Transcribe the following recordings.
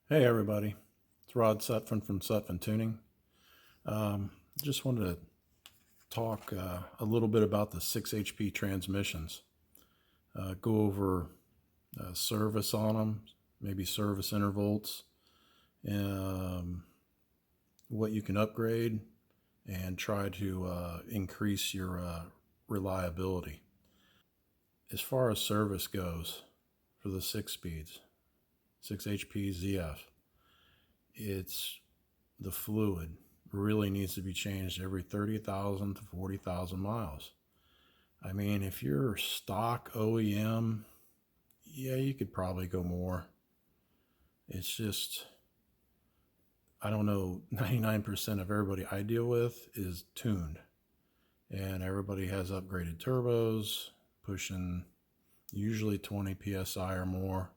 Hey everybody, it's Rod Sutphin from Sutphin Tuning. Just wanted to talk a little bit about the 6 HP transmissions. Go over service on them, maybe service intervals, um, what you can upgrade, and try to increase your reliability. As far as service goes for the 6 speeds, 6 HP ZF, it's the fluid really needs to be changed every 30,000 to 40,000 miles. I mean, if you're stock OEM, yeah, you could probably go more. It's just, I don't know, 99% of everybody I deal with is tuned. And everybody has upgraded turbos, pushing usually 20 psi or more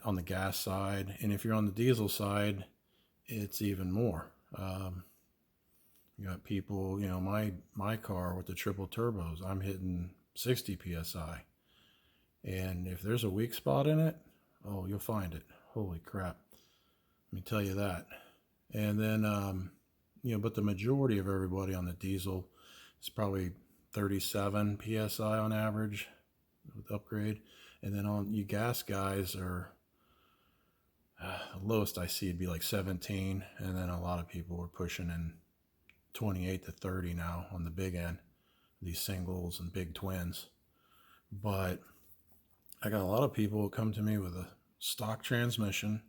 on the gas side. And if you're on the diesel side, it's even more. You got people, my car with the triple turbos, I'm hitting 60 psi. And if there's a weak spot in it, oh, you'll find it. Holy crap. Let me tell you that. And then, but the majority of everybody on the diesel is probably 37 psi on average with upgrade. And then on you gas guys are, the lowest I see would be like 17. And then a lot of people are pushing in 28 to 30 now on the big end, these singles and big twins. But I got a lot of people who come to me with a stock transmission,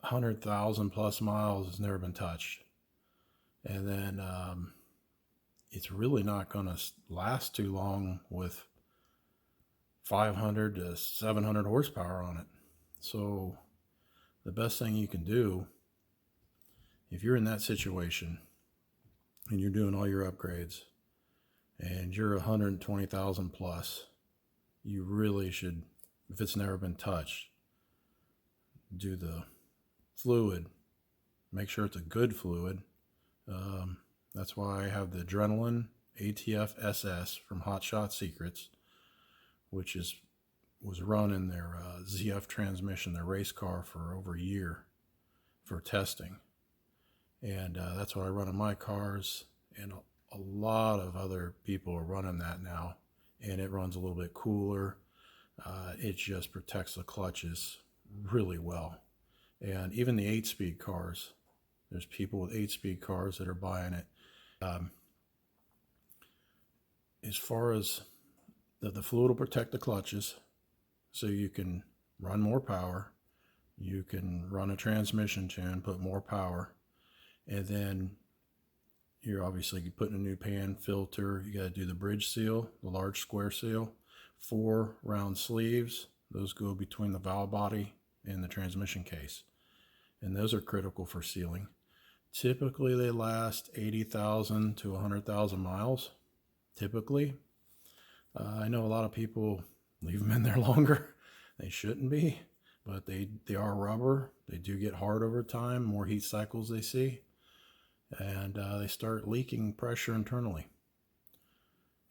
100,000 plus miles, has never been touched. And then it's really not going to last too long with 500 to 700 horsepower on it. So the best thing you can do, if you're in that situation and you're doing all your upgrades and you're 120,000 plus, you really should, if it's never been touched, do the fluid. Make sure it's a good fluid. That's why I have the Adrenaline ATF SS from Hot Shot Secrets, which was run in their ZF transmission, their race car, for over a year for testing. And that's what I run in my cars. And a lot of other people are running that now. And it runs a little bit cooler. It just protects the clutches really well. And even the 8-speed cars, there's people with 8-speed cars that are buying it. As far as the fluid will protect the clutches, so you can run more power. You can run a transmission tune, put more power. And then you're obviously putting a new pan filter. You got to do the bridge seal, the large square seal, 4 round sleeves. Those go between the valve body and the transmission case. And those are critical for sealing. Typically, they last 80,000 to 100,000 miles. Typically. I know a lot of people leave them in there longer. They shouldn't be, but they are rubber. They do get hard over time, more heat cycles they see. And they start leaking pressure internally.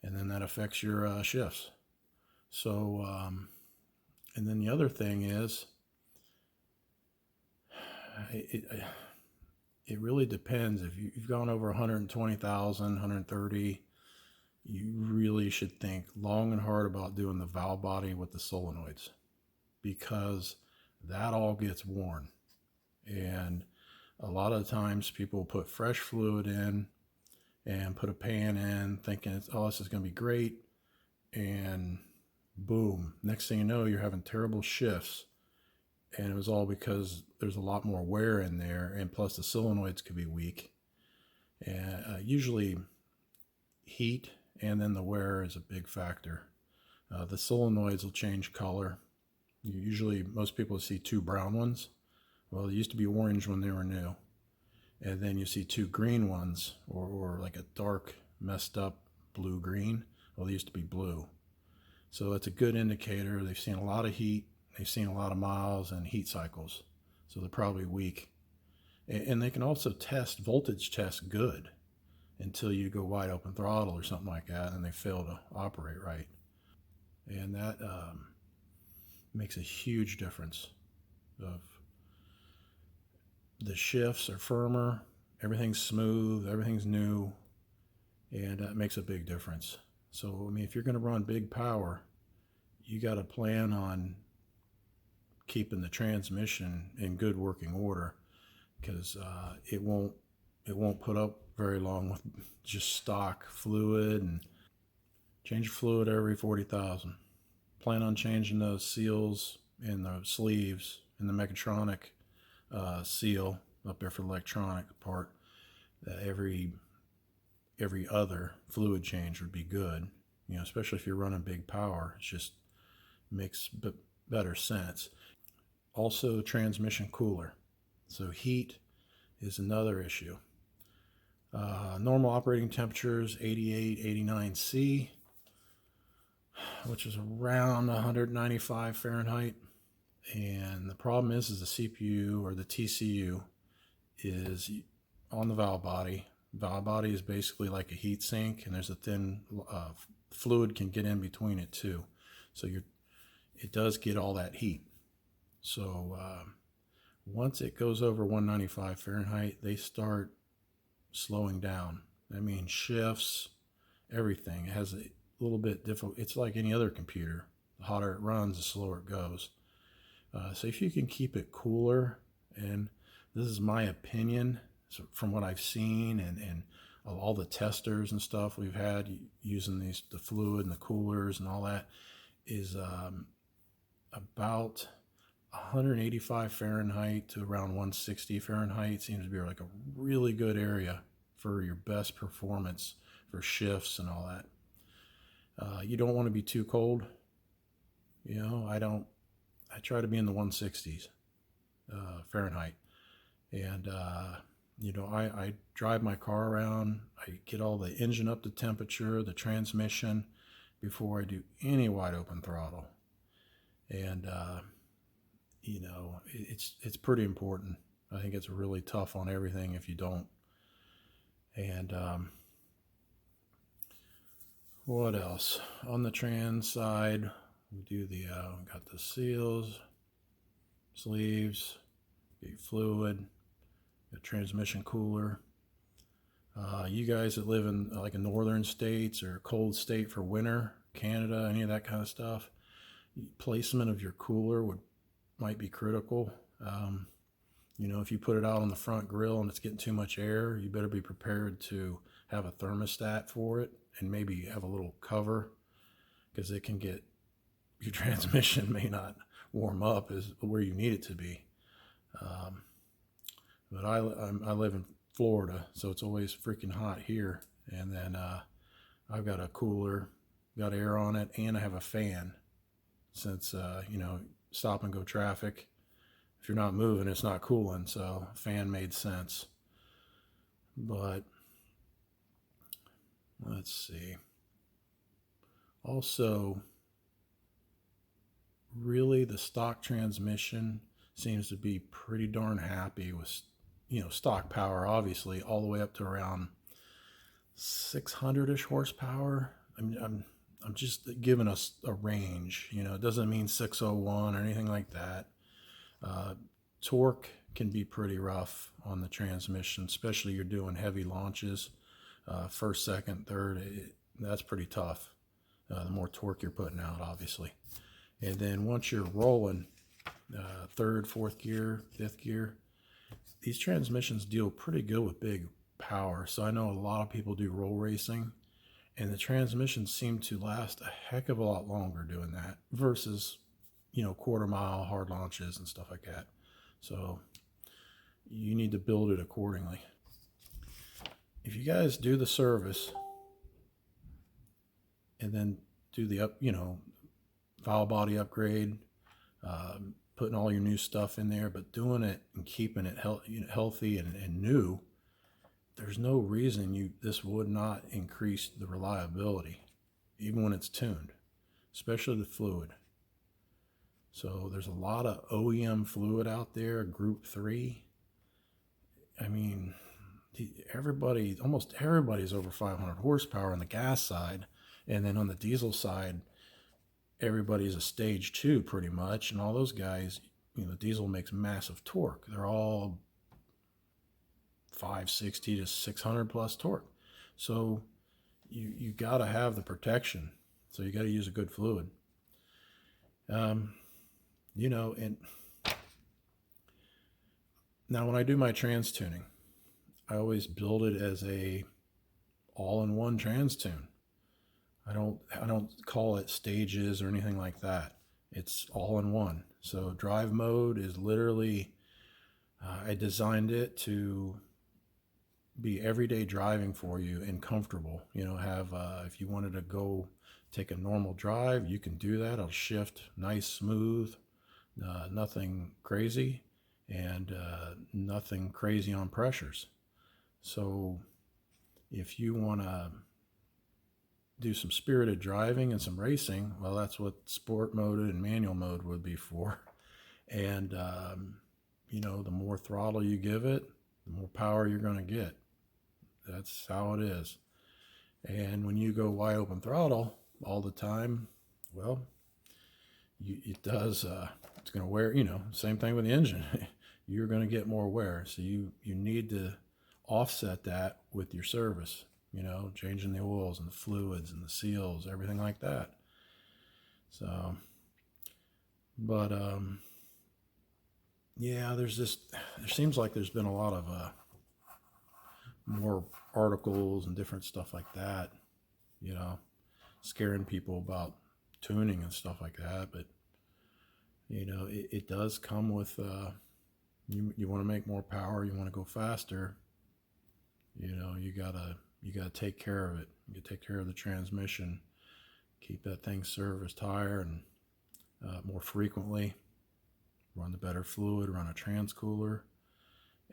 And then that affects your shifts. So, and then the other thing is, it really depends. If you've gone over 120,000, 130, you really should think long and hard about doing the valve body with the solenoids, because that all gets worn. And a lot of times people put fresh fluid in and put a pan in thinking, oh, this is going to be great. And boom, next thing you know, you're having terrible shifts. And it was all because there's a lot more wear in there. And plus the solenoids could be weak. And usually heat and then the wear is a big factor. The solenoids will change color. Usually most people see 2 brown ones. Well, they used to be orange when they were new. And then you see 2 green ones, or like a dark, messed up blue-green. Well, they used to be blue. So that's a good indicator. They've seen a lot of heat. They've seen a lot of miles and heat cycles. So they're probably weak. And they can also voltage test good until you go wide open throttle or something like that, and they fail to operate right. And that makes a huge difference of the shifts are firmer, everything's smooth, everything's new, and that makes a big difference. So, I mean, if you're going to run big power, you got to plan on keeping the transmission in good working order, because it won't put up very long with just stock fluid. And change fluid every 40,000. Plan on changing the seals and the sleeves and the mechatronic seal up there for the electronic part. Every other fluid change would be good. Especially if you're running big power, it just makes better sense. Also, transmission cooler. So heat is another issue. Normal operating temperatures 88, 89 C, which is around 195 Fahrenheit. And the problem is the CPU, or the TCU, is on the valve body. Valve body is basically like a heat sink, and there's a thin fluid can get in between it too. So it does get all that heat. So once it goes over 195 Fahrenheit, they start slowing down. That means shifts, everything. It has a little bit difficult. It's like any other computer. The hotter it runs, the slower it goes. So if you can keep it cooler, and this is my opinion, so from what I've seen and all the testers and stuff we've had using the fluid and the coolers and all that, is about 185 Fahrenheit to around 160 Fahrenheit seems to be like a really good area for your best performance for shifts and all that. You don't want to be too cold. I try to be in the 160s Fahrenheit. And, I drive my car around. I get all the engine up to temperature, the transmission, before I do any wide open throttle. And, it's pretty important. I think it's really tough on everything if you don't. And what else? On the trans side, we do got the seals, sleeves, the fluid, the transmission cooler. You guys that live in like in northern states or a cold state for winter, Canada, any of that kind of stuff, placement of your cooler might be critical. If you put it out on the front grill and it's getting too much air, you better be prepared to have a thermostat for it, and maybe have a little cover, because it can get, your transmission may not warm up as where you need it to be. But I live in Florida, so it's always freaking hot here. And then I've got a cooler, got air on it, and I have a fan, since stop and go traffic, if you're not moving, it's not cooling. So fan made sense. But let's see. Also, really, the stock transmission seems to be pretty darn happy with, stock power, obviously, all the way up to around 600-ish horsepower. I'm just giving us a range. It doesn't mean 601 or anything like that. Torque can be pretty rough on the transmission, especially you're doing heavy launches, first, second, third. That's pretty tough. The more torque you're putting out, obviously. And then once you're rolling, third, fourth gear, fifth gear, these transmissions deal pretty good with big power. So I know a lot of people do roll racing, and the transmissions seem to last a heck of a lot longer doing that versus, quarter mile hard launches and stuff like that. So you need to build it accordingly. If you guys do the service and then do the valve body upgrade, putting all your new stuff in there, but doing it and keeping it healthy and new, there's no reason this would not increase the reliability, even when it's tuned, especially the fluid. So there's a lot of OEM fluid out there, Group 3. I mean, almost everybody's over 500 horsepower on the gas side. And then on the diesel side, everybody's a stage 2 pretty much. And all those guys, diesel makes massive torque. They're all 560 to 600 plus torque. So you got to have the protection. So you got to use a good fluid. You know, and now when I do my trans tuning, I always build it as a all-in-one trans tune. I don't call it stages or anything like that. It's all in one. So drive mode is literally, I designed it to be everyday driving for you and comfortable. You know, have if you wanted to go take a normal drive, you can do that. It'll shift nice, smooth, nothing crazy, and nothing crazy on pressures. So if you want to do some spirited driving and some racing, well, that's what sport mode and manual mode would be for. And you know, the more throttle you give it, the more power you're going to get. That's how it is. And when you go wide open throttle all the time, well, it does, it's going to wear, you know, same thing with the engine. You're going to get more wear. So you need to offset that with your service, you know, changing the oils and the fluids and the seals, everything like that. So, but, yeah, there seems like there's been a lot of, more articles and different stuff like that, you know, scaring people about tuning and stuff like that. But, you know, it does come with, you want to make more power, you want to go faster, you know, you gotta take care of it. You take care of the transmission, keep that thing serviced higher and more frequently, run the better fluid, run a transcooler,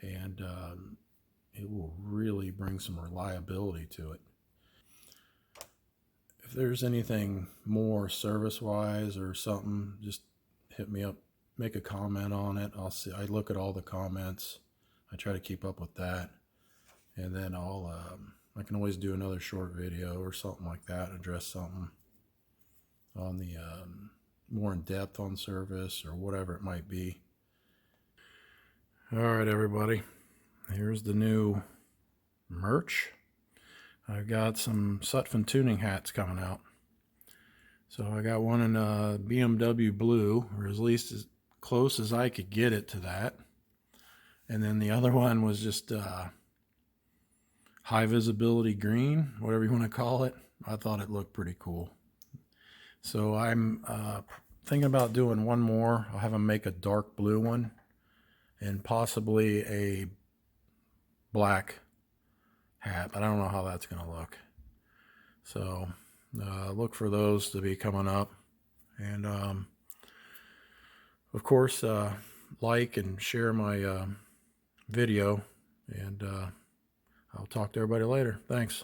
and it will really bring some reliability to it. If there's anything more service-wise or something, just hit me up, make a comment on it. I'll see. I look at all the comments. I try to keep up with that, and then I can always do another short video or something like that, address something on the more in depth on service or whatever it might be. All right, everybody. Here's the new merch. I've got some Sutphen tuning hats coming out. So I got one in BMW blue, or at least as close as I could get it to that. And then the other one was just high visibility green, whatever you want to call it. I thought it looked pretty cool. So I'm thinking about doing one more. I'll have them make a dark blue one and possibly a black hat, but I don't know how that's going to look. So look for those to be coming up. And of course, like and share my video, and I'll talk to everybody later. Thanks.